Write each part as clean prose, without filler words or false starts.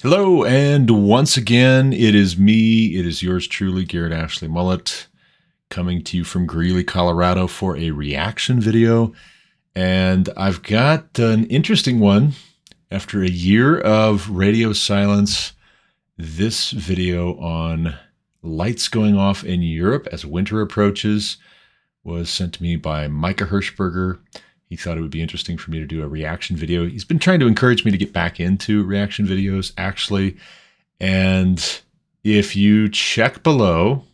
Hello, and once again, it is me. It is yours truly, Garrett Ashley Mullet, coming to you from Greeley, Colorado for a reaction video. And I've got an interesting one. After a year of radio silence, this video on lights going off in Europe as winter approaches was sent to me by Micah Hirschberger. He thought it would be interesting for me to do a reaction video. He's been trying to encourage me to get back into reaction videos, actually. And if you check below,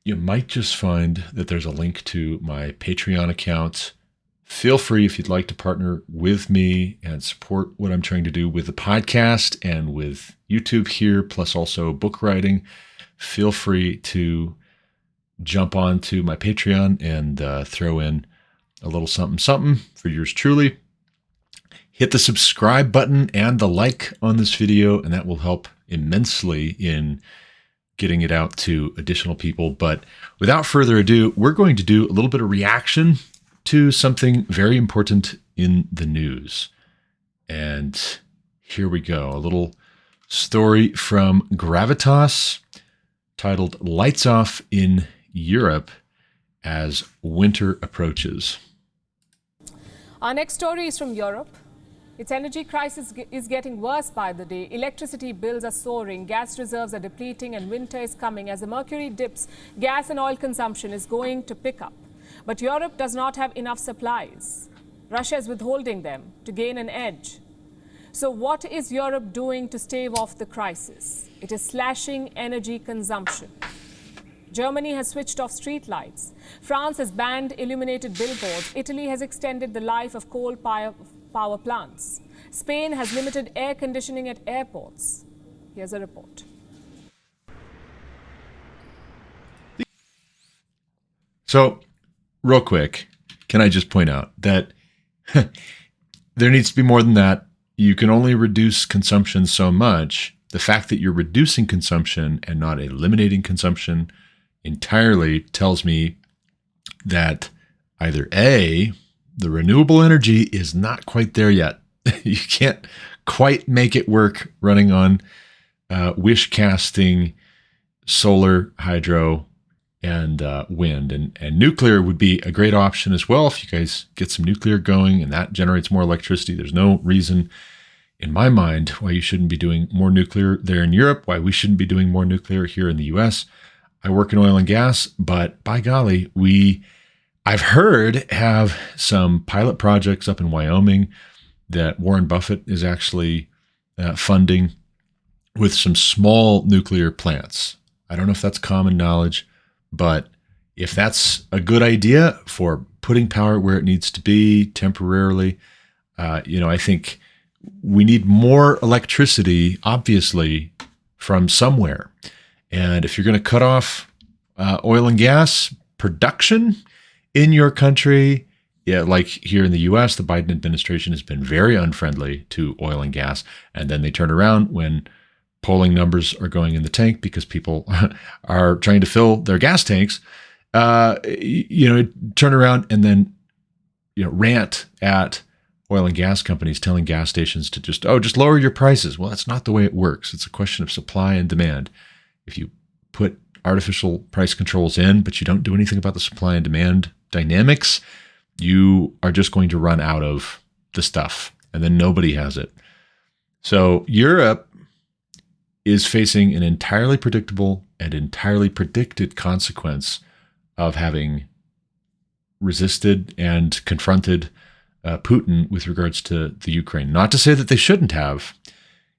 you might just find that there's a link to my Patreon account. Feel free, if you'd like to partner with me and support what I'm trying to do with the podcast and with YouTube here, plus also book writing, feel free to jump on to my Patreon and throw in a little something for yours truly. Hit the subscribe button and the like on this video, and that will help immensely in getting it out to additional people. But without further ado, we're going to do a little bit of reaction to something very important in the news. And here we go. A little story from Gravitas titled "Lights Off in Europe as Winter Approaches." Our next story is from Europe. Its energy crisis is getting worse by the day. Electricity bills are soaring, gas reserves are depleting, and winter is coming. As the mercury dips, gas and oil consumption is going to pick up. But Europe does not have enough supplies. Russia is withholding them to gain an edge. So what is Europe doing to stave off the crisis? It is slashing energy consumption. Germany has switched off street lights. France has banned illuminated billboards. Italy has extended the life of coal power plants. Spain has limited air conditioning at airports. Here's a report. So, real quick, can I just point out that there needs to be more than that. You can only reduce consumption so much. The fact that you're reducing consumption and not eliminating consumption entirely tells me that either A, the renewable energy is not quite there yet. You can't quite make it work running on wish casting, solar, hydro, and wind. And nuclear would be a great option as well if you guys get some nuclear going and that generates more electricity. There's no reason in my mind why you shouldn't be doing more nuclear there in Europe, why we shouldn't be doing more nuclear here in the US. I work in oil and gas, but by golly, I've heard have some pilot projects up in Wyoming that Warren Buffett is actually funding with some small nuclear plants. I don't know if that's common knowledge, but if that's a good idea for putting power where it needs to be temporarily, I think we need more electricity, obviously, from somewhere. And if you're going to cut off oil and gas production in your country, like here in the US, the Biden administration has been very unfriendly to oil and gas. And then they turn around when polling numbers are going in the tank because people are trying to fill their gas tanks, turn around and then, rant at oil and gas companies telling gas stations to just lower your prices. Well, that's not the way it works. It's a question of supply and demand. If you put artificial price controls in, but you don't do anything about the supply and demand dynamics, you are just going to run out of the stuff, and then nobody has it. So Europe is facing an entirely predictable and entirely predicted consequence of having resisted and confronted Putin with regards to the Ukraine. Not to say that they shouldn't have.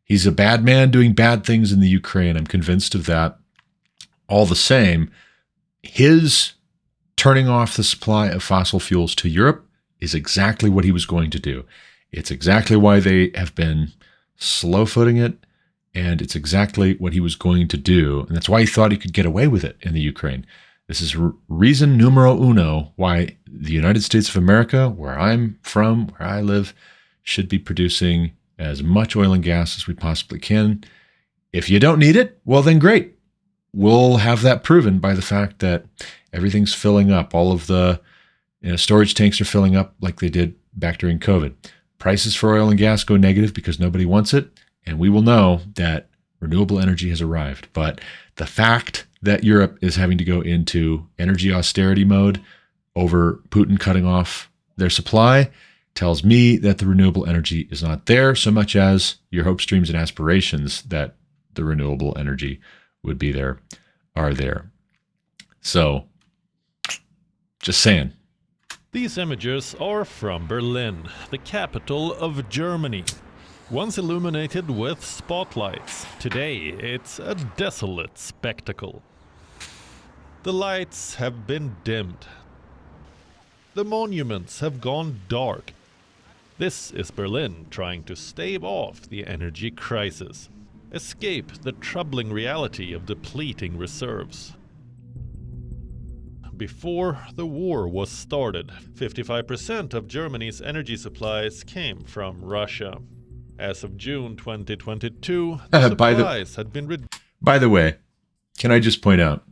He's a bad man doing bad things in the Ukraine. I'm convinced of that. All the same, his turning off the supply of fossil fuels to Europe is exactly what he was going to do. It's exactly why they have been slow-footing it, and it's exactly what he was going to do. And that's why he thought he could get away with it in the Ukraine. This is reason numero uno why the United States of America, where I'm from, where I live, should be producing as much oil and gas as we possibly can. If you don't need it, well then great. We'll have that proven by the fact that everything's filling up. All of the storage tanks are filling up like they did back during COVID. Prices for oil and gas go negative because nobody wants it, and we will know that renewable energy has arrived. But the fact that Europe is having to go into energy austerity mode over Putin cutting off their supply tells me that the renewable energy is not there so much as your hopes, dreams, and aspirations that the renewable energy would be there are there. So, just saying. These images are from Berlin, the capital of Germany. Once illuminated with spotlights, today it's a desolate spectacle. The lights have been dimmed. The monuments have gone dark. This is Berlin trying to stave off the energy crisis, escape the troubling reality of depleting reserves. Before the war was started, 55% of Germany's energy supplies came from Russia. As of June 2022, the supplies had been reduced. By the way, can I just point out,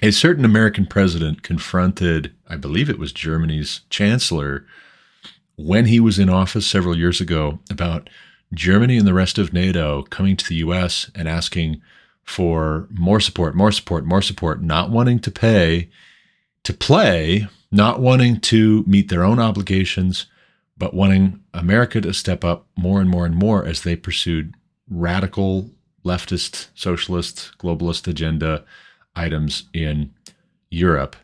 a certain American president confronted, I believe it was Germany's chancellor, when he was in office several years ago, about Germany and the rest of NATO coming to the U.S. and asking for more support, not wanting to play, not wanting to meet their own obligations, but wanting America to step up more and more and more as they pursued radical leftist, socialist, globalist agenda items in Europe.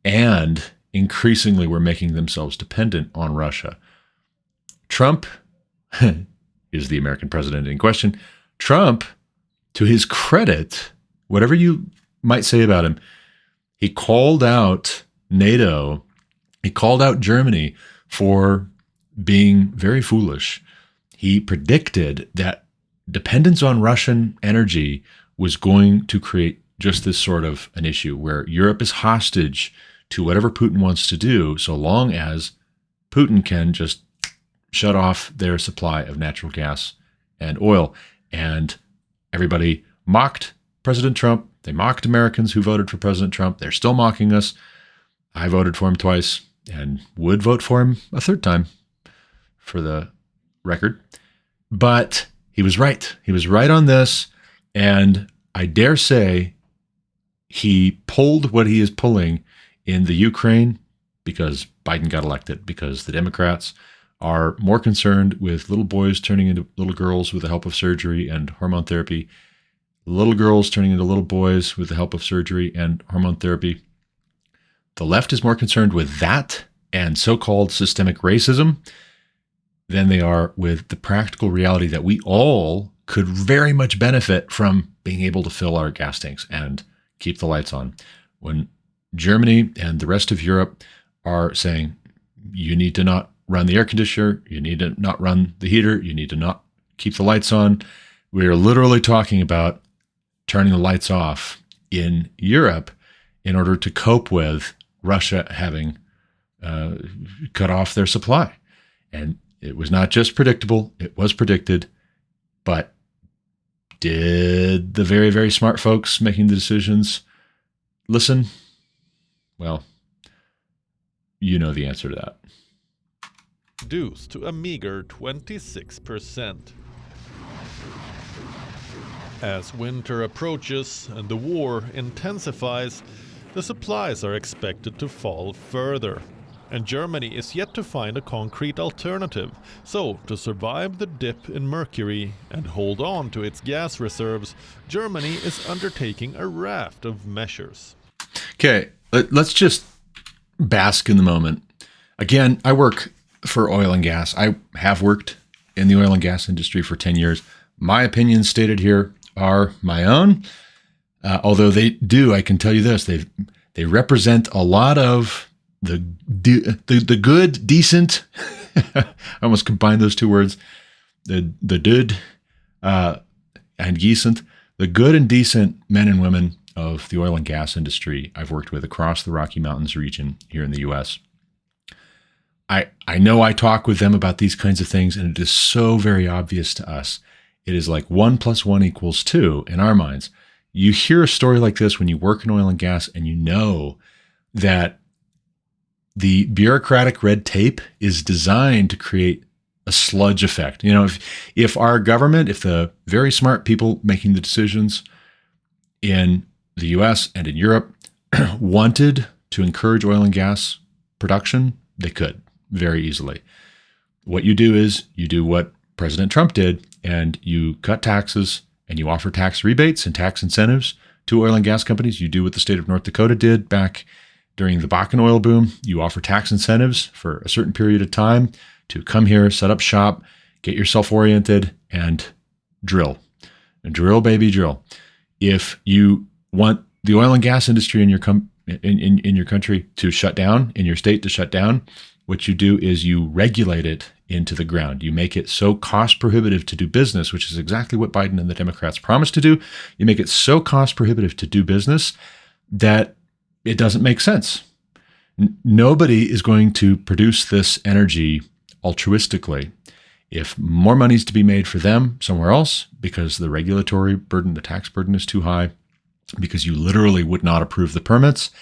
And increasingly were making themselves dependent on Russia. Trump is the American president in question. Trump, to his credit, whatever you might say about him, he called out NATO, he called out Germany for being very foolish. He predicted that dependence on Russian energy was going to create just this sort of an issue where Europe is hostage to whatever Putin wants to do, so long as Putin can just shut off their supply of natural gas and oil. And everybody mocked President Trump. They mocked Americans who voted for President Trump. They're still mocking us. I voted for him twice and would vote for him a third time, for the record. But he was right. He was right on this. And I dare say he pulled what he is pulling in the Ukraine because Biden got elected, because the Democrats are more concerned with little boys turning into little girls with the help of surgery and hormone therapy, little girls turning into little boys with the help of surgery and hormone therapy. The left is more concerned with that and so-called systemic racism than they are with the practical reality that we all could very much benefit from being able to fill our gas tanks and keep the lights on. When Germany and the rest of Europe are saying, you need to not run the air conditioner, you need to not run the heater, you need to not keep the lights on. We are literally talking about turning the lights off in Europe in order to cope with Russia having cut off their supply. And it was not just predictable, it was predicted. But did the very, very smart folks making the decisions listen? Well, you know the answer to that. Reduced to a meager 26%. As winter approaches and the war intensifies, the supplies are expected to fall further. And Germany is yet to find a concrete alternative. So, to survive the dip in mercury and hold on to its gas reserves, Germany is undertaking a raft of measures. Okay, let's just bask in the moment. Again, I work for oil and gas. I have worked in the oil and gas industry for 10 years. My opinions stated here are my own. Although they do, I can tell you this, they represent a lot of the good, decent, I almost combined those two words, the good and decent, the good and decent men and women of the oil and gas industry I've worked with across the Rocky Mountains region here in the U.S. I know I talk with them about these kinds of things, and it is so very obvious to us. It is like 1 + 1 = 2 in our minds. You hear a story like this when you work in oil and gas, and you know that the bureaucratic red tape is designed to create a sludge effect. You know, if our government, if the very smart people making the decisions in the US and in Europe wanted to encourage oil and gas production, they could very easily. What you do is you do what President Trump did, and you cut taxes and you offer tax rebates and tax incentives to oil and gas companies. You do what the state of North Dakota did back during the Bakken oil boom. You offer tax incentives for a certain period of time to come here, set up shop, get yourself oriented, and drill. And drill, baby, drill. If you want the oil and gas industry in your in your country to shut down, in your state to shut down, what you do is you regulate it into the ground. You make it so cost prohibitive to do business, which is exactly what Biden and the Democrats promised to do. You make it so cost prohibitive to do business that it doesn't make sense. Nobody is going to produce this energy altruistically. If more money is to be made for them somewhere else because the regulatory burden, the tax burden is too high, because you literally would not approve the permits,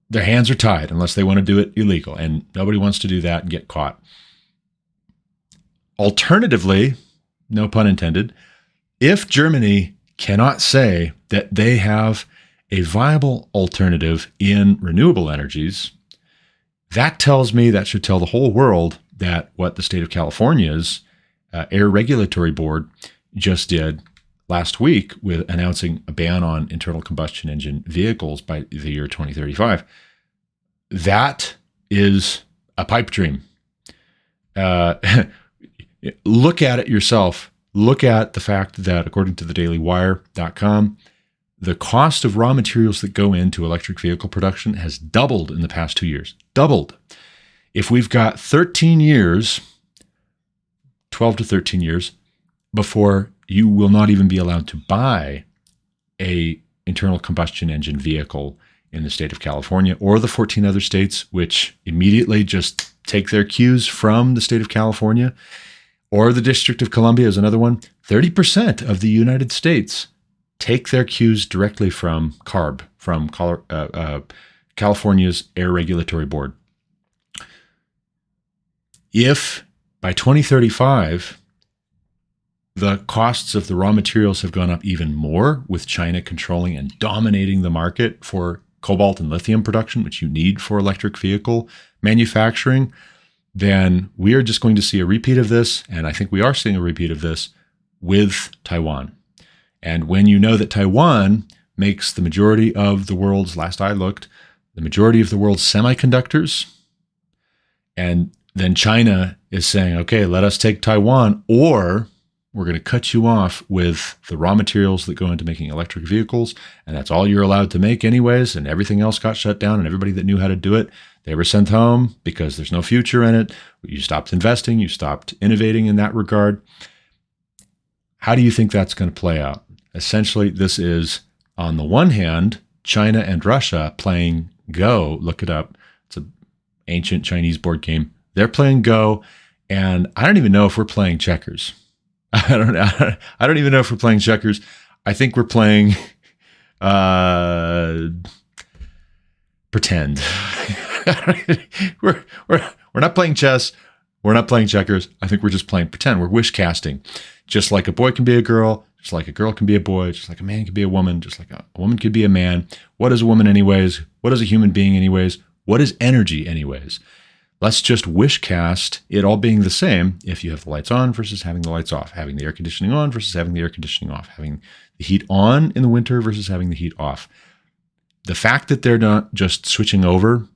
their hands are tied unless they want to do it illegal. And nobody wants to do that and get caught. Alternatively, no pun intended, if Germany cannot say that they have a viable alternative in renewable energies, that tells me, that should tell the whole world, that what the state of California's Air Regulatory Board just did last week with announcing a ban on internal combustion engine vehicles by the year 2035, that is a pipe dream. Look at it yourself. Look at the fact that, according to the dailywire.com, the cost of raw materials that go into electric vehicle production has doubled in the past 2 years. Doubled. If we've got 13 years, 12 to 13 years, before you will not even be allowed to buy a internal combustion engine vehicle in the state of California or the 14 other states, which immediately just take their cues from the state of California, or the District of Columbia is another one. 30% of the United States take their cues directly from CARB, from California's Air Regulatory Board. If by 2035, the costs of the raw materials have gone up even more, with China controlling and dominating the market for cobalt and lithium production, which you need for electric vehicle manufacturing, then we are just going to see a repeat of this. And I think we are seeing a repeat of this with Taiwan. And when you know that Taiwan makes the majority of the world's, last I looked, the majority of the world's semiconductors, and then China is saying, okay, let us take Taiwan, or we're going to cut you off with the raw materials that go into making electric vehicles, and that's all you're allowed to make anyways, and everything else got shut down, and everybody that knew how to do it, they were sent home because there's no future in it. You stopped investing, you stopped innovating in that regard. How do you think that's going to play out? Essentially, this is, on the one hand, China and Russia playing Go. Look it up. It's an ancient Chinese board game. They're playing Go, and I don't even know if we're playing checkers. I don't even know if we're playing checkers. I think we're playing pretend. we're not playing chess. We're not playing checkers. I think we're just playing pretend. We're wish casting. Just like a boy can be a girl, just like a girl can be a boy, just like a man can be a woman, just like a woman could be a man. What is a woman anyways? What is a human being anyways? What is energy anyways? Let's just wish cast it all being the same if you have the lights on versus having the lights off, having the air conditioning on versus having the air conditioning off, having the heat on in the winter versus having the heat off. The fact that they're not just switching over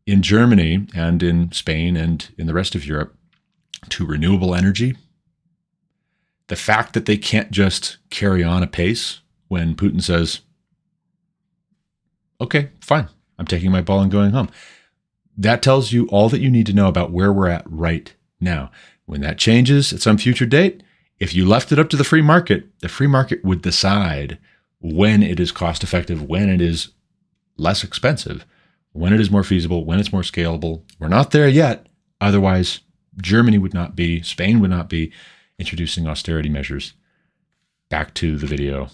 in Germany and in Spain and in the rest of Europe to renewable energy, the fact that they can't just carry on apace when Putin says, okay, fine, I'm taking my ball and going home. That tells you all that you need to know about where we're at right now. When that changes at some future date, if you left it up to the free market would decide when it is cost effective, when it is less expensive, when it is more feasible, when it's more scalable. We're not there yet. Otherwise, Germany would not be, Spain would not be introducing austerity measures. Back to the video.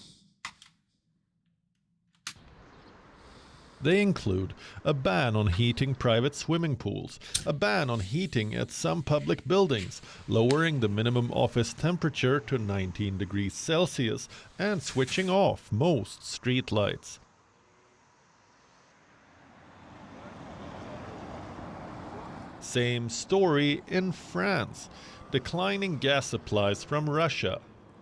They include a ban on heating private swimming pools, a ban on heating at some public buildings, lowering the minimum office temperature to 19 degrees Celsius, and switching off most streetlights. Same story in France. Declining gas supplies from Russia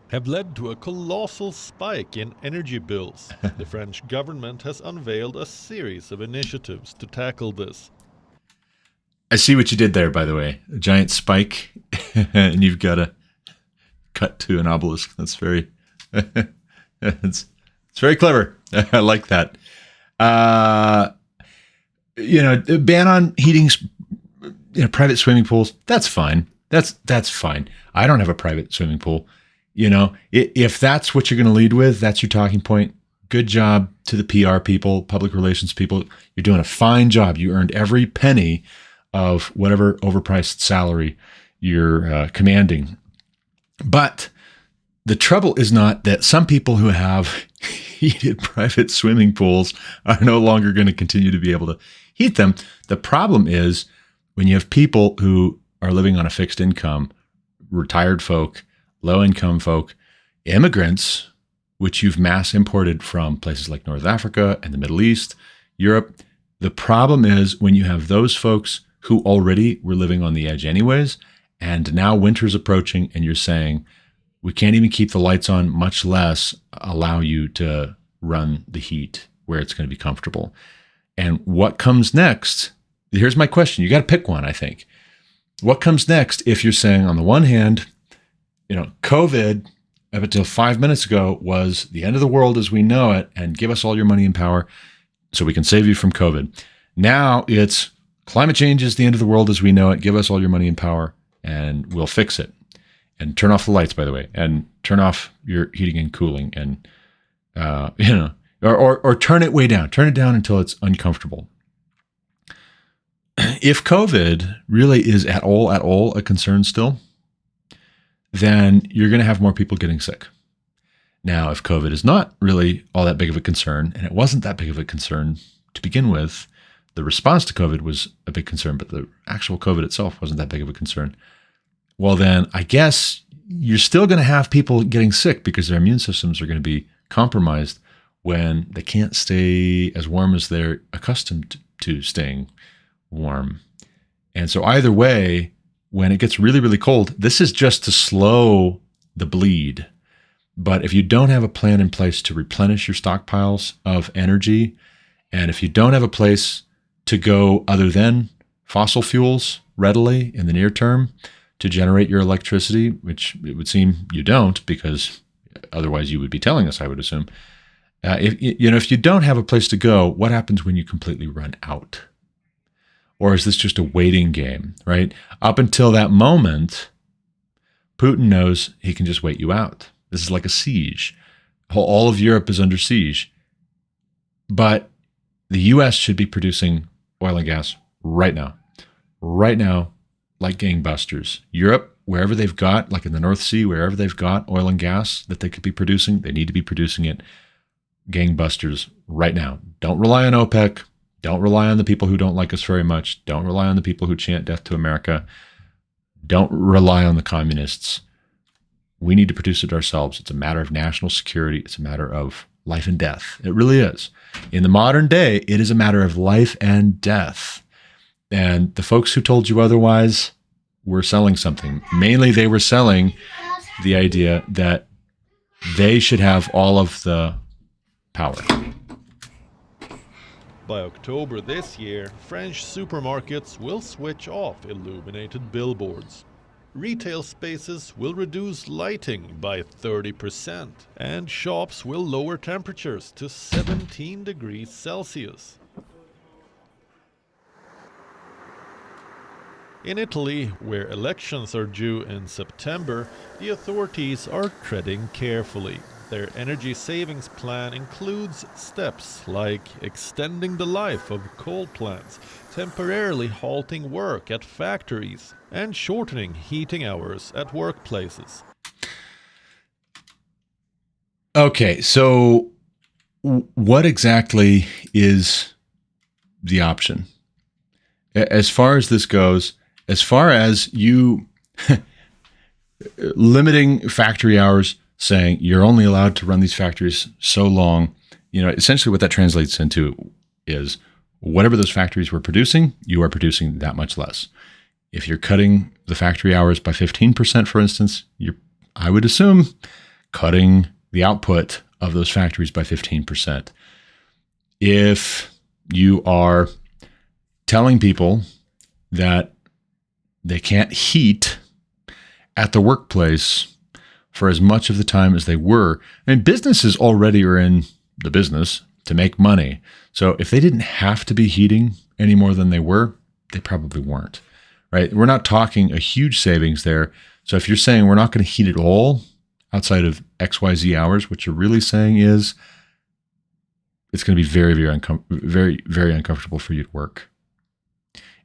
have led to a colossal spike in energy bills. The French government has unveiled a series of initiatives to tackle this. I see what you did there, by the way. A giant spike, and you've got to cut to an obelisk. That's very, it's very clever. I like that. Ban on heating, private swimming pools. That's fine. That's fine. I don't have a private swimming pool. If that's what you're going to lead with, that's your talking point. Good job to the PR people, public relations people. You're doing a fine job. You earned every penny of whatever overpriced salary you're commanding. But the trouble is not that some people who have heated private swimming pools are no longer going to continue to be able to heat them. The problem is when you have people who are living on a fixed income, retired folk, low-income folk, immigrants, which you've mass imported from places like North Africa and the Middle East, Europe. The problem is when you have those folks who already were living on the edge anyways, and now winter's approaching and you're saying, we can't even keep the lights on, much less allow you to run the heat where it's going to be comfortable. And what comes next? Here's my question. You got to pick one, I think. What comes next if you're saying, on the one hand, COVID, up until 5 minutes ago, was the end of the world as we know it, and give us all your money and power so we can save you from COVID. Now it's climate change is the end of the world as we know it. Give us all your money and power, and we'll fix it. And turn off the lights, by the way, and turn off your heating and cooling, and or turn it way down. Turn it down until it's uncomfortable. If COVID really is at all a concern still, then you're going to have more people getting sick. Now, if COVID is not really all that big of a concern, and it wasn't that big of a concern to begin with, the response to COVID was a big concern, but the actual COVID itself wasn't that big of a concern. Well, then I guess you're still going to have people getting sick because their immune systems are going to be compromised when they can't stay as warm as they're accustomed to staying warm. And so either way, when it gets really, really cold, this is just to slow the bleed. But if you don't have a plan in place to replenish your stockpiles of energy, and if you don't have a place to go other than fossil fuels readily in the near term to generate your electricity, which it would seem you don't, because otherwise you would be telling us, I would assume. If you don't have a place to go, what happens when you completely run out? Or is this just a waiting game, right? Up until that moment, Putin knows he can just wait you out. This is like a siege. All of Europe is under siege. But the U.S. should be producing oil and gas right now, like gangbusters. Europe, wherever they've got, like in the North Sea, wherever they've got oil and gas that they could be producing, they need to be producing it gangbusters right now. Don't rely on OPEC. Don't rely on the people who don't like us very much. Don't rely on the people who chant death to America. Don't rely on the communists. We need to produce it ourselves. It's a matter of national security. It's a matter of life and death. It really is. In the modern day, it is a matter of life and death. And the folks who told you otherwise were selling something. Mainly, they were selling the idea that they should have all of the power. By October this year, French supermarkets will switch off illuminated billboards. Retail spaces will reduce lighting by 30%, and shops will lower temperatures to 17 degrees Celsius. In Italy, where elections are due in September, the authorities are treading carefully. Their energy savings plan includes steps like extending the life of coal plants, temporarily halting work at factories, and shortening heating hours at workplaces. Okay, so what exactly is the option. As far as this goes, as far as you limiting factory hours, saying you're only allowed to run these factories so long, essentially what that translates into is whatever those factories were producing, you are producing that much less. If you're cutting the factory hours by 15%, for instance, I would assume, cutting the output of those factories by 15%. If you are telling people that they can't heat at the workplace for as much of the time as they were, businesses already are in the business to make money. So if they didn't have to be heating any more than they were, they probably weren't, right? We're not talking a huge savings there. So if you're saying we're not going to heat at all outside of XYZ hours, what you're really saying is it's going to be very, very, very uncomfortable for you to work.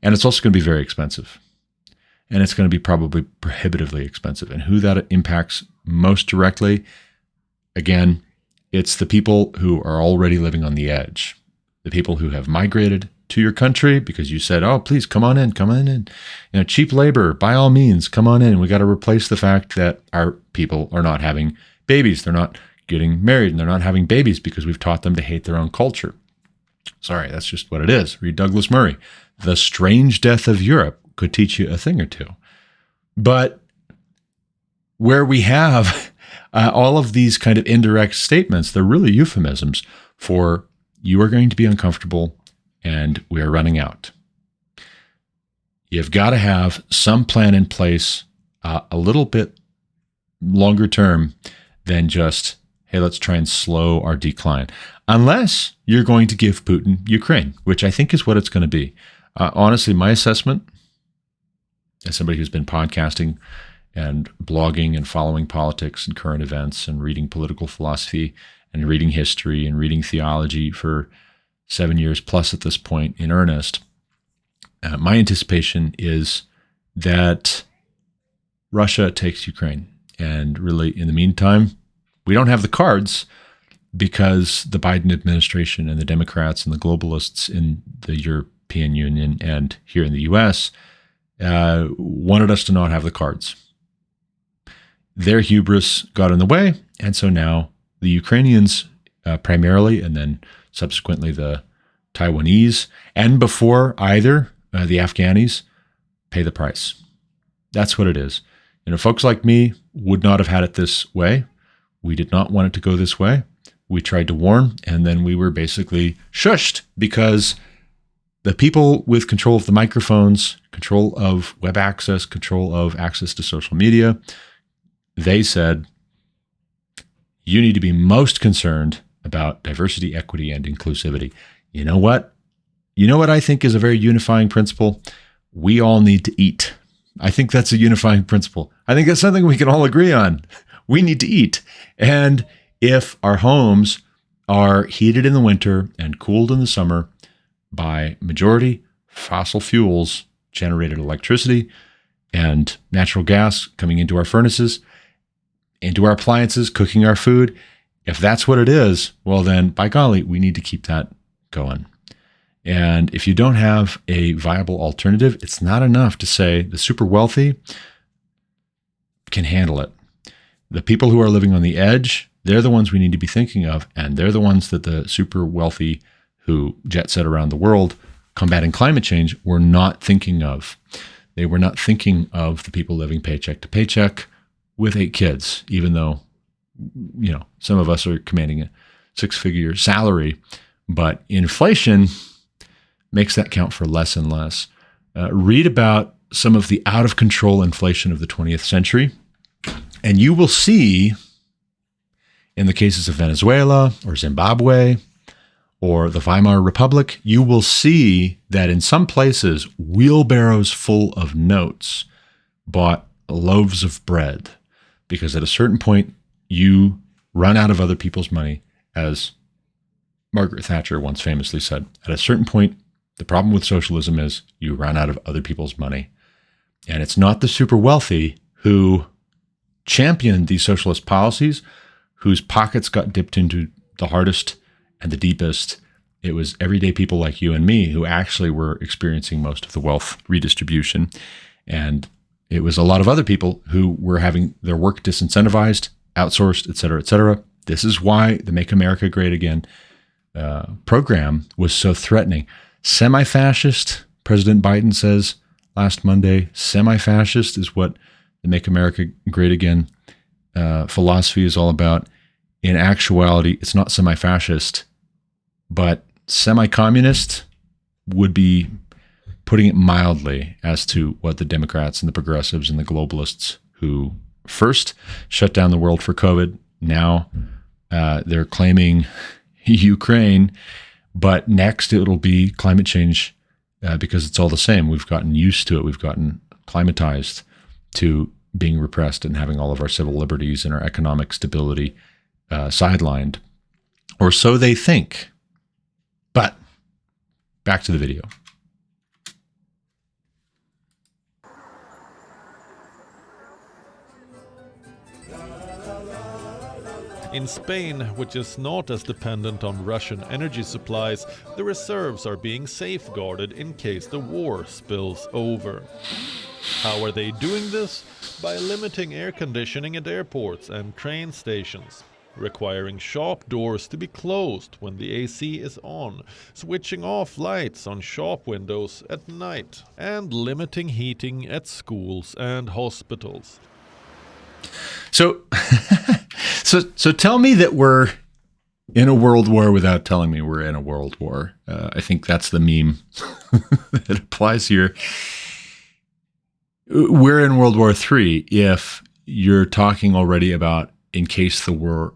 And it's also going to be very expensive. And it's going to be probably prohibitively expensive. And who that impacts most directly, again, it's the people who are already living on the edge, the people who have migrated to your country because you said, oh, please come on in. Cheap labor, by all means, come on in. We got to replace the fact that our people are not having babies. They're not getting married and they're not having babies because we've taught them to hate their own culture. Sorry, that's just what it is. Read Douglas Murray. The Strange Death of Europe could teach you a thing or two. But where we have all of these kind of indirect statements, they're really euphemisms for you are going to be uncomfortable and we are running out. You've got to have some plan in place a little bit longer term than just, hey, let's try and slow our decline. Unless you're going to give Putin Ukraine, which I think is what it's going to be. Honestly, my assessment, as somebody who's been podcasting and blogging and following politics and current events and reading political philosophy and reading history and reading theology for 7 years plus at this point in earnest, my anticipation is that Russia takes Ukraine. And really, in the meantime, we don't have the cards because the Biden administration and the Democrats and the globalists in the European Union and here in the U.S. Wanted us to not have the cards. Their hubris got in the way, and so now the Ukrainians primarily, and then subsequently the Taiwanese, and before either the Afghanis, pay the price. That's what it is. Folks like me would not have had it this way. We did not want it to go this way. We tried to warn, and then we were basically shushed because the people with control of the microphones, control of web access, control of access to social media, they said, you need to be most concerned about diversity, equity, and inclusivity. You know what? You know what I think is a very unifying principle? We all need to eat. I think that's a unifying principle. I think that's something we can all agree on. We need to eat. And if our homes are heated in the winter and cooled in the summer by majority fossil fuels generated electricity and natural gas coming into our furnaces, into our appliances, cooking our food, if that's what it is, well then, by golly, we need to keep that going. And if you don't have a viable alternative, it's not enough to say the super wealthy can handle it. The people who are living on the edge, they're the ones we need to be thinking of, and they're the ones that the super wealthy who jet set around the world combating climate change were not thinking of. They were not thinking of the people living paycheck to paycheck with 8 kids, even though, some of us are commanding a 6-figure salary, but inflation makes that count for less and less. Read about some of the out-of-control inflation of the 20th century, and you will see, in the cases of Venezuela or Zimbabwe or the Weimar Republic, you will see that in some places, wheelbarrows full of notes bought loaves of bread, because at a certain point, you run out of other people's money, as Margaret Thatcher once famously said. At a certain point, the problem with socialism is you run out of other people's money. And it's not the super wealthy who championed these socialist policies, whose pockets got dipped into the hardest and the deepest It was everyday people like you and me who actually were experiencing most of the wealth redistribution. And it was a lot of other people who were having their work disincentivized, outsourced, et cetera, et cetera. This is why the Make America Great Again program was so threatening. Semi-fascist, President Biden says last Monday, semi-fascist is what the Make America Great Again philosophy is all about. In actuality, it's not semi-fascist, but semi-communist would be putting it mildly as to what the Democrats and the progressives and the globalists who first shut down the world for COVID, now they're claiming Ukraine, but next it'll be climate change because it's all the same. We've gotten used to it. We've gotten climatized to being repressed and having all of our civil liberties and our economic stability sidelined, or so they think. But back to the video. In Spain, which is not as dependent on Russian energy supplies, the reserves are being safeguarded in case the war spills over. How are they doing this? By limiting air conditioning at airports and train stations, requiring shop doors to be closed when the AC is on, switching off lights on shop windows at night, and limiting heating at schools and hospitals. So, so tell me that we're in a world war without telling me we're in a world war. I think that's the meme that applies here. We're in World War III if you're talking already about in case the war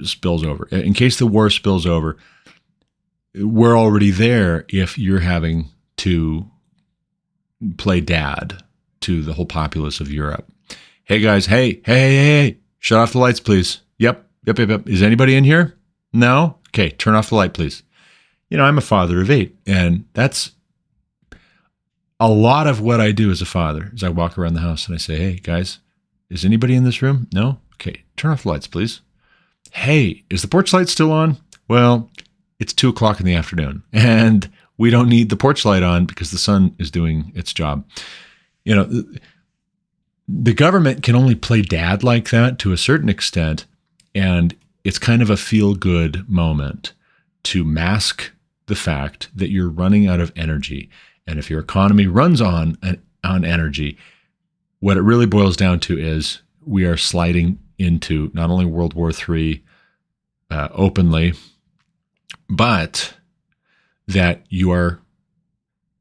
spills over. In case the war spills over, we're already there if you're having to play dad to the whole populace of Europe. Hey guys, hey, shut off the lights, please. Yep. Is anybody in here? No? Okay, turn off the light, please. You know, I'm a father of 8, and that's a lot of what I do as a father is I walk around the house and I say, hey guys, is anybody in this room? No? Okay, turn off the lights, please. Hey, is the porch light still on? Well, it's 2:00 in the afternoon, and we don't need the porch light on because the sun is doing its job. You know, the government can only play dad like that to a certain extent, and it's kind of a feel-good moment to mask the fact that you're running out of energy. And if your economy runs on energy, what it really boils down to is we are sliding into not only World War III openly, but that you are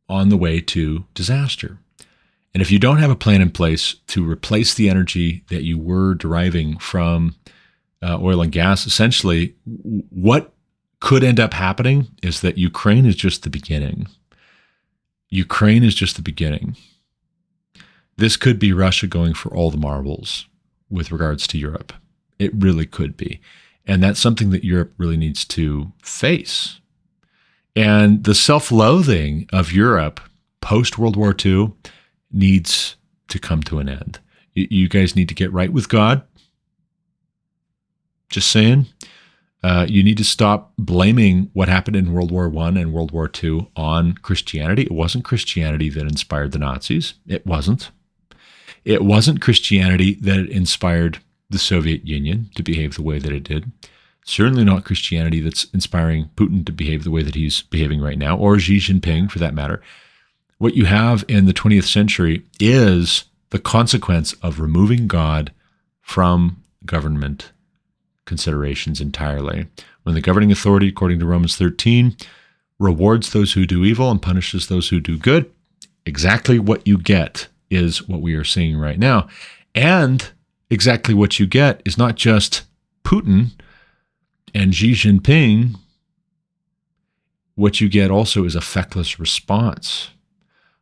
on the way to disaster. And if you don't have a plan in place to replace the energy that you were deriving from oil and gas, essentially what could end up happening is that Ukraine is just the beginning. Ukraine is just the beginning. This could be Russia going for all the marbles with regards to Europe. It really could be. And that's something that Europe really needs to face. And the self-loathing of Europe post-World War II needs to come to an end. You guys need to get right with God. Just saying. You need to stop blaming what happened in World War I and World War II on Christianity. It wasn't Christianity that inspired the Nazis. It wasn't. It wasn't Christianity that inspired the Soviet Union to behave the way that it did. Certainly not Christianity that's inspiring Putin to behave the way that he's behaving right now, or Xi Jinping for that matter. What you have in the 20th century is the consequence of removing God from government considerations entirely. When the governing authority, according to Romans 13, rewards those who do evil and punishes those who do good, exactly what you get is what we are seeing right now. And exactly what you get is not just Putin and Xi Jinping. What you get also is a feckless response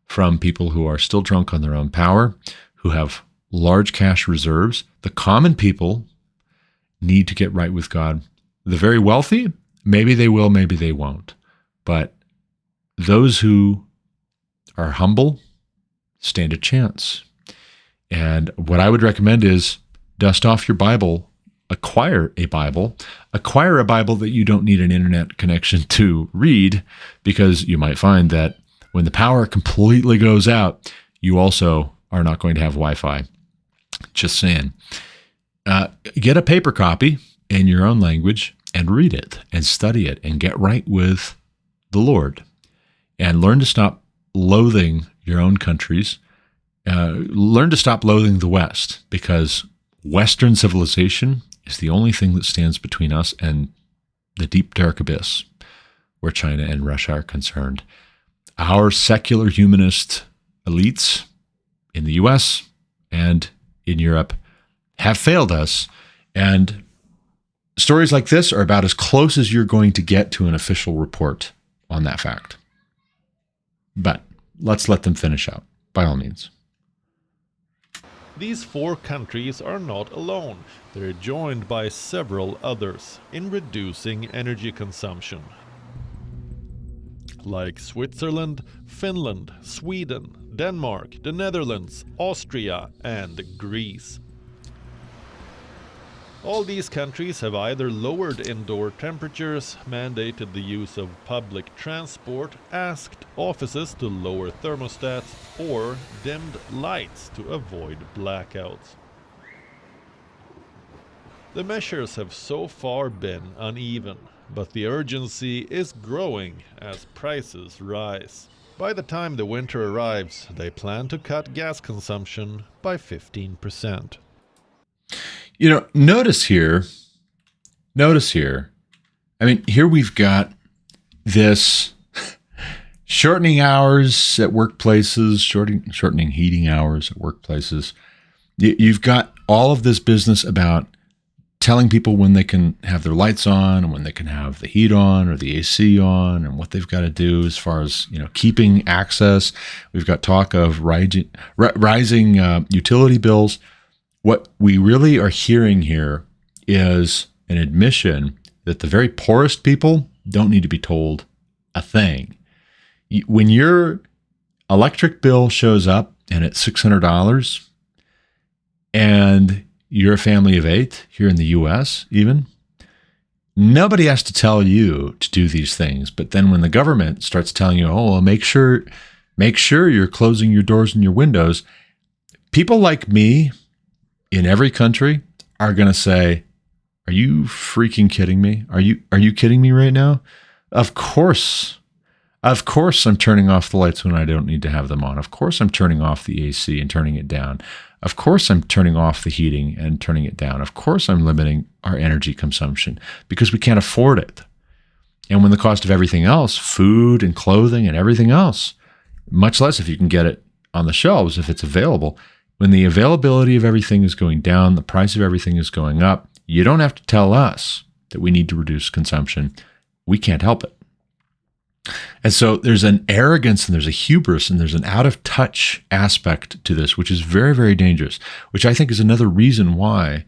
from people who are still drunk on their own power, who have large cash reserves. The common people need to get right with God. The very wealthy, maybe they will, maybe they won't. But those who are humble stand a chance. And what I would recommend is dust off your Bible acquire a Bible that you don't need an internet connection to read, because you might find that when the power completely goes out, you also are not going to have Wi-Fi. Just saying. Get a paper copy in your own language and read it and study it and get right with the Lord, and learn to stop loathing your own countries. Learn to stop loathing the West, because Western civilization is the only thing that stands between us and the deep, dark abyss where China and Russia are concerned. Our secular humanist elites in the US and in Europe have failed us, and stories like this are about as close as you're going to get to an official report on that fact. But let's let them finish out, by all means. These 4 countries are not alone. They're joined by several others in reducing energy consumption, like Switzerland, Finland, Sweden, Denmark, the Netherlands, Austria, and Greece. All these countries have either lowered indoor temperatures, mandated the use of public transport, asked offices to lower thermostats, or dimmed lights to avoid blackouts. The measures have so far been uneven, but the urgency is growing as prices rise. By the time the winter arrives, they plan to cut gas consumption by 15%. Notice here, I mean, here we've got this shortening hours at workplaces, shortening heating hours at workplaces. You've got all of this business about telling people when they can have their lights on and when they can have the heat on or the AC on, and what they've got to do as far as, keeping access. We've got talk of rising utility bills. What we really are hearing here is an admission that the very poorest people don't need to be told a thing. When your electric bill shows up and it's $600, and you're a family of 8 here in the US even, nobody has to tell you to do these things. But then when the government starts telling you, make sure you're closing your doors and your windows, people like me in every country are going to say, are you freaking kidding me? Are you kidding me right now? Of course I'm turning off the lights when I don't need to have them on. Of course I'm turning off the AC and turning it down. Of course I'm turning off the heating and turning it down. Of course I'm limiting our energy consumption, because we can't afford it. And when the cost of everything else, food and clothing and everything else, much less if you can get it on the shelves, if it's available, when the availability of everything is going down, the price of everything is going up, you don't have to tell us that we need to reduce consumption. We can't help it. And so there's an arrogance and there's a hubris and there's an out of touch aspect to this, which is very, very dangerous, which I think is another reason why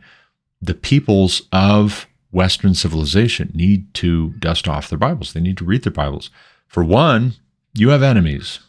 the peoples of Western civilization need to dust off their Bibles. They need to read their Bibles. For one, you have enemies,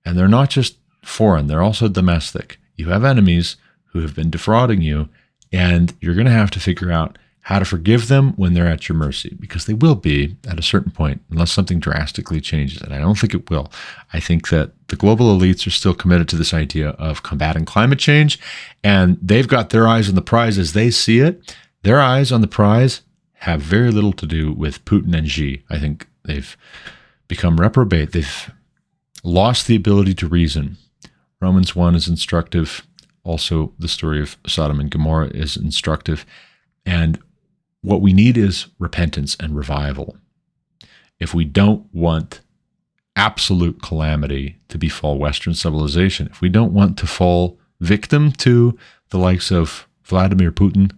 and they're not just foreign, they're also domestic. You have enemies who have been defrauding you, and you're going to have to figure out how to forgive them when they're at your mercy, because they will be at a certain point, unless something drastically changes. And I don't think it will. I think that the global elites are still committed to this idea of combating climate change, and they've got their eyes on the prize as they see it. Their eyes on the prize have very little to do with Putin and Xi. I think they've become reprobate. They've lost the ability to reason. Romans 1 is instructive. Also, the story of Sodom and Gomorrah is instructive. And what we need is repentance and revival. If we don't want absolute calamity to befall Western civilization, if we don't want to fall victim to the likes of Vladimir Putin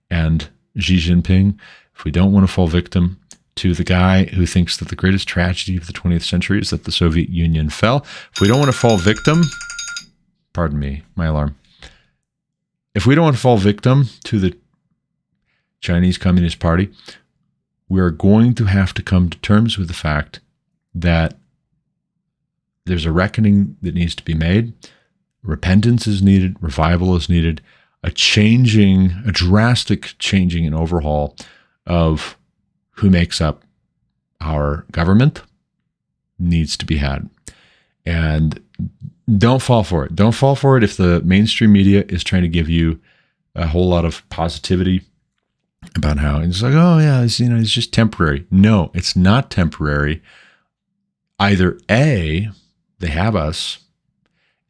and Xi Jinping, if we don't want to fall victim to the guy who thinks that the greatest tragedy of the 20th century is that the Soviet Union fell, if we don't want to fall victim, pardon me, my alarm, if we don't want to fall victim to the Chinese Communist Party, we are going to have to come to terms with the fact that there's a reckoning that needs to be made. Repentance is needed. Revival is needed. a drastic changing and overhaul of who makes up our government needs to be had. And don't fall for it. Don't fall for it if the mainstream media is trying to give you a whole lot of positivity about how it's like, oh yeah, it's just temporary. No, it's not temporary. Either A, they have us,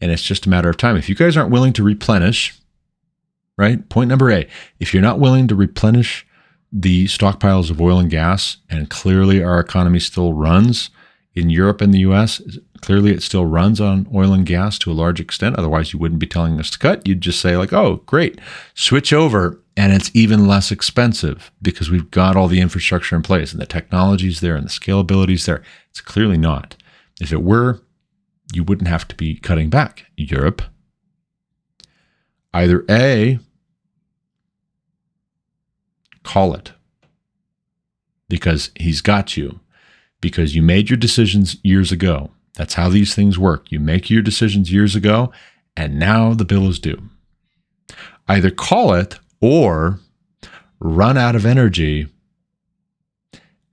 and it's just a matter of time. If you guys aren't willing to replenish, right? Point number A, if you're not willing to replenish the stockpiles of oil and gas, and clearly our economy still runs in Europe and the US, clearly it still runs on oil and gas to a large extent. Otherwise, you wouldn't be telling us to cut. You'd just say like, oh, great, switch over. And it's even less expensive because we've got all the infrastructure in place and the technology's there and the scalability's there. It's clearly not. If it were, you wouldn't have to be cutting back. Europe, either A, call it because he's got you, because you made your decisions years ago. That's how these things work. You make your decisions years ago, and now the bill is due. Either call it or run out of energy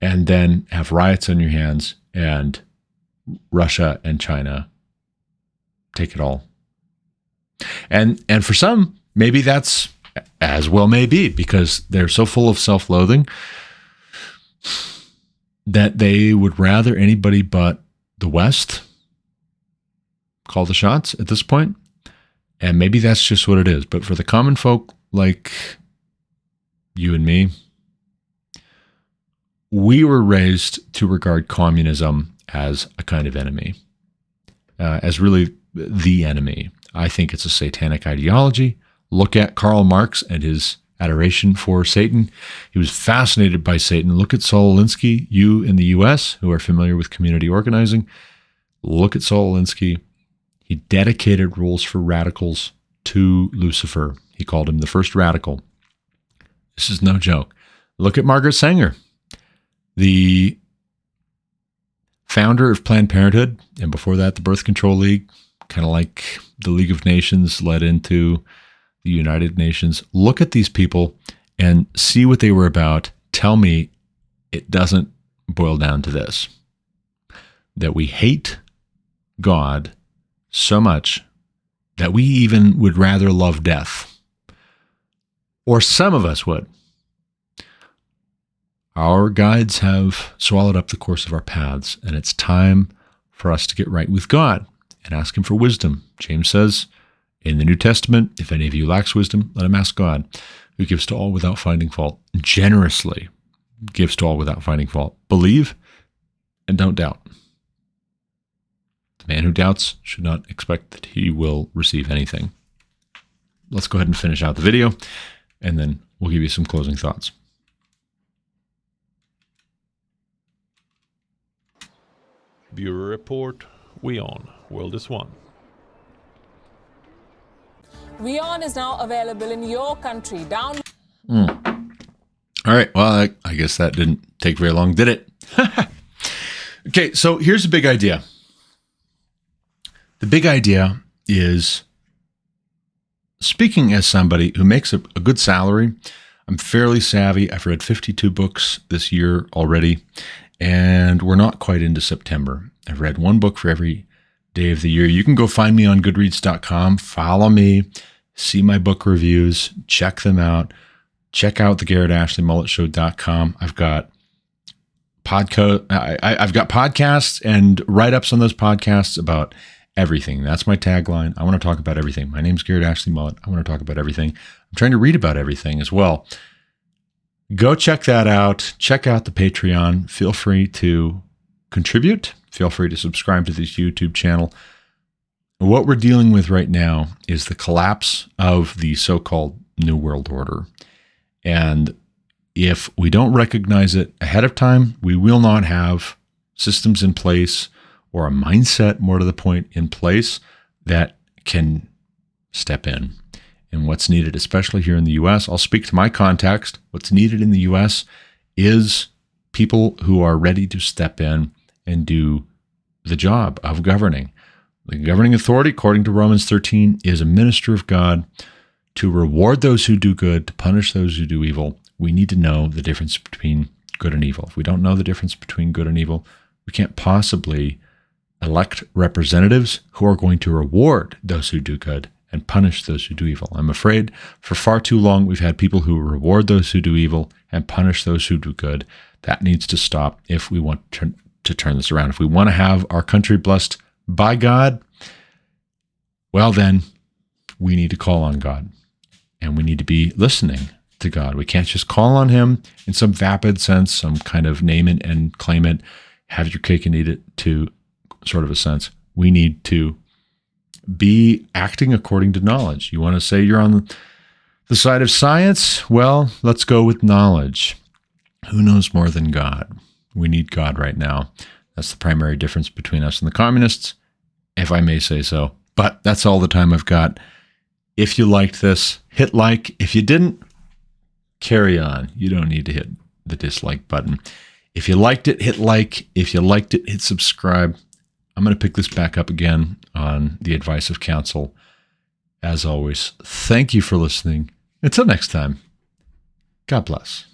and then have riots on your hands and Russia and China take it all. And for some, maybe that's as well may be because they're so full of self-loathing that they would rather anybody but the West call the shots at this point. And maybe that's just what it is. But for the common folk like you and me, we were raised to regard communism as a kind of enemy, as really the enemy. I think it's a satanic ideology. Look at Karl Marx and his adoration for Satan. He was fascinated by Satan. Look at Saul Alinsky, you in the US who are familiar with community organizing. Look at Saul Alinsky. He dedicated rules for radicals to Lucifer. He called him the first radical. This is no joke. Look at Margaret Sanger, the founder of Planned Parenthood, and before that, the Birth Control League, kind of like the League of Nations led into the United Nations. Look at these people and see what they were about. Tell me it doesn't boil down to this, that we hate God so much that we even would rather love death. Or some of us would. Our guides have swallowed up the course of our paths, and it's time for us to get right with God and ask him for wisdom. James says in the New Testament, if any of you lacks wisdom, let him ask God, who gives to all without finding fault, generously gives to all without finding fault. Believe and don't doubt. The man who doubts should not expect that he will receive anything. Let's go ahead and finish out the video, and then we'll give you some closing thoughts. Bureau Report, WION, World is One. WION is now available in your country. All right. Well, I guess that didn't take very long, did it? Okay, so here's the big idea. The big idea is, speaking as somebody who makes a good salary, I'm fairly savvy. I've read 52 books this year already, and we're not quite into September. I've read one book for every day of the year. You can go find me on goodreads.com, follow me, see my book reviews, check them out. Check out the GarrettAshleyMulletShow.com. I've got I've got podcasts and write-ups on those podcasts about everything. That's my tagline. I want to talk about everything. My name's Garrett Ashley Mullet. I want to talk about everything. I'm trying to read about everything as well. Go check that out. Check out the Patreon. Feel free to contribute. Feel free to subscribe to this YouTube channel. What we're dealing with right now is the collapse of the so-called New World Order. And if we don't recognize it ahead of time, we will not have systems in place or a mindset, more to the point, in place that can step in. And what's needed, especially here in the U.S., I'll speak to my context. What's needed in the U.S. is people who are ready to step in and do the job of governing. The governing authority, according to Romans 13, is a minister of God to reward those who do good, to punish those who do evil, we need to know the difference between good and evil. If we don't know the difference between good and evil, we can't possibly elect representatives who are going to reward those who do good and punish those who do evil. I'm afraid for far too long we've had people who reward those who do evil and punish those who do good. That needs to stop if we want to turn this around. If we want to have our country blessed by God, well then, we need to call on God. And we need to be listening to God. We can't just call on him in some vapid sense, some kind of name it and claim it, have your cake and eat it to sort of a sense. We need to be acting according to knowledge. You want to say you're on the side of science? Well, let's go with knowledge. Who knows more than God? We need God right now. That's the primary difference between us and the communists, if I may say so. But that's all the time I've got. If you liked this, hit like. If you didn't, carry on. You don't need to hit the dislike button. If you liked it, hit like. If you liked it, hit subscribe. I'm going to pick this back up again on the advice of counsel. As always, thank you for listening. Until next time, God bless.